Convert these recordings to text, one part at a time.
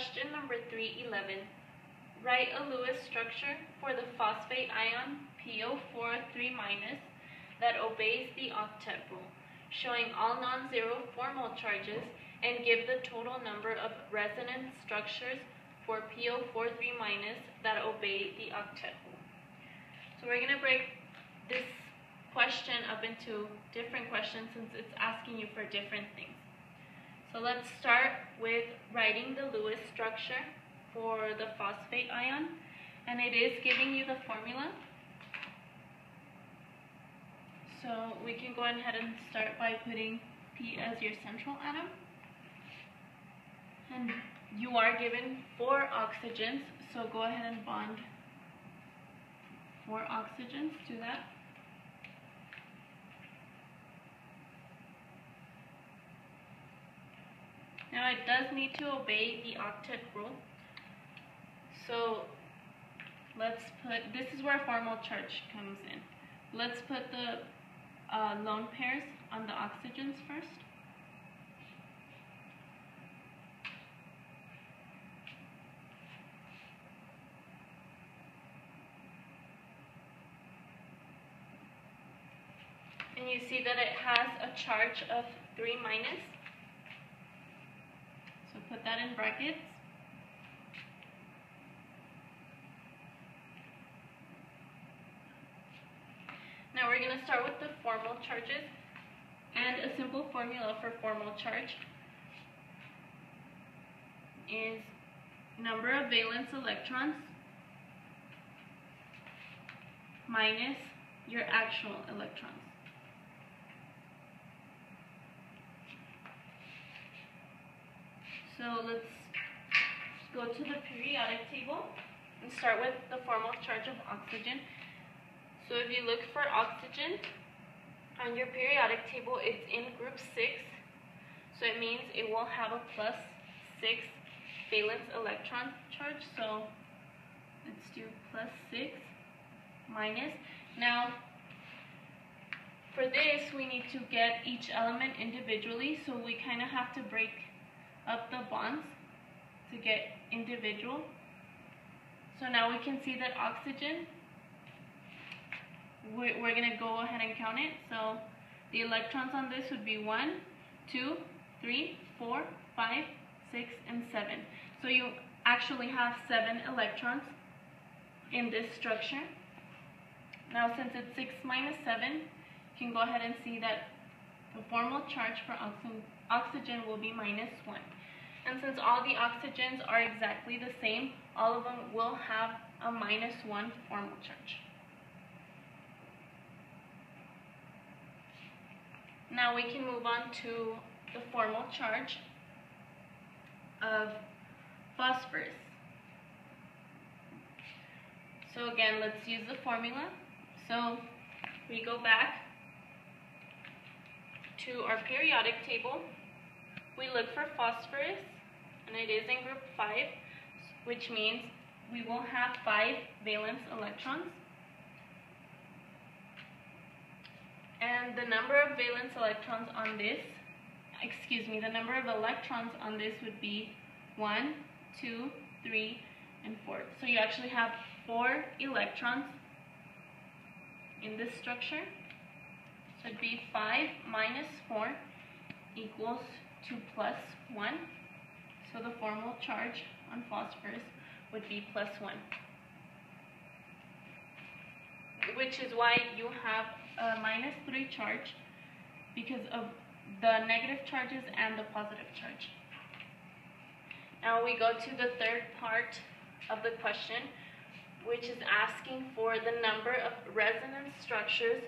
Question number 311. Write a Lewis structure for the phosphate ion PO4 3- that obeys the octet rule, showing all non-zero formal charges, and give the total number of resonance structures for PO4 3- that obey the octet rule. So we're going to break this question up into different questions since it's asking you for different things. So let's start with writing the Lewis structure for the phosphate ion, and it is giving you the formula. So we can go ahead and start by putting P as your central atom. And you are given 4 oxygens, so go ahead and bond 4 oxygens to that. Now it does need to obey the octet rule. So let's put, this is where formal charge comes in. Let's put the lone pairs on the oxygens first. And you see that it has a charge of 3-. So put that in brackets. Now we're going to start with the formal charges, and a simple formula for formal charge is number of valence electrons minus your actual electrons. So let's go to the periodic table and start with the formal charge of oxygen. So if you look for oxygen on your periodic table, it's in group 6. So it means it will have a +6 valence electron charge. So let's do +6 minus. Now for this, we need to get each element individually. So we kind of have to break up the bonds to get individual. So now we can see that oxygen, we're going to go ahead and count it. So the electrons on this would be 1, 2, 3, 4, 5, 6, and 7. So you actually have 7 electrons in this structure. Now since it's 6 minus 7, you can go ahead and see that the formal charge for oxygen will be -1. And since all the oxygens are exactly the same, all of them will have a -1 formal charge. Now we can move on to the formal charge of phosphorus. So again, let's use the formula. So we go back to our periodic table. We look for phosphorus, and it is in group 5, which means we will have 5 valence electrons. And the number of valence electrons on this, the number of electrons on this would be 1, 2, 3, and 4. So you actually have 4 electrons in this structure. So it'd be 5 minus 4 equals 2 plus 1. So the formal charge on phosphorus would be +1. Which is why you have a -3 charge, because of the negative charges and the positive charge. Now we go to the third part of the question, which is asking for the number of resonance structures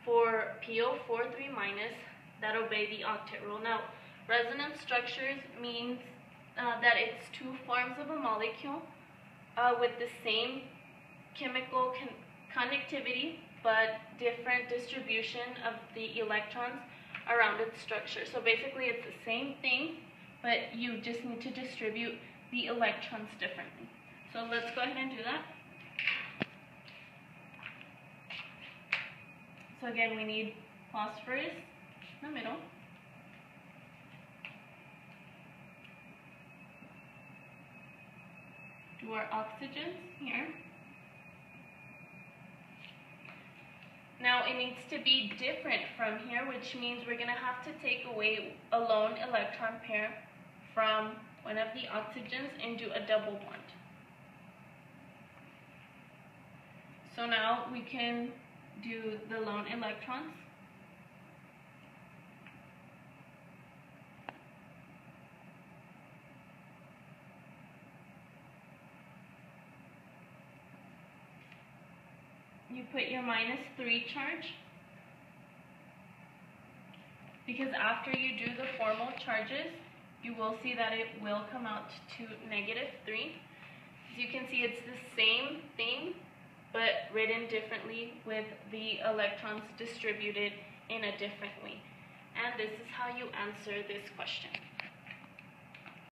for PO4 3- that obey the octet rule. Now, resonance structures means that it's 2 forms of a molecule with the same chemical conductivity, but different distribution of the electrons around its structure. So basically it's the same thing, but you just need to distribute the electrons differently. So let's go ahead and do that. So again, we need phosphorus in the middle. do our oxygens here. Now it needs to be different from here, which means we're going to have to take away a lone electron pair from one of the oxygens and do a double bond. So now we can do the lone electrons. You put your -3 charge, because after you do the formal charges, you will see that it will come out to -3. As you can see, it's the same thing, but written differently with the electrons distributed in a different way. And this is how you answer this question.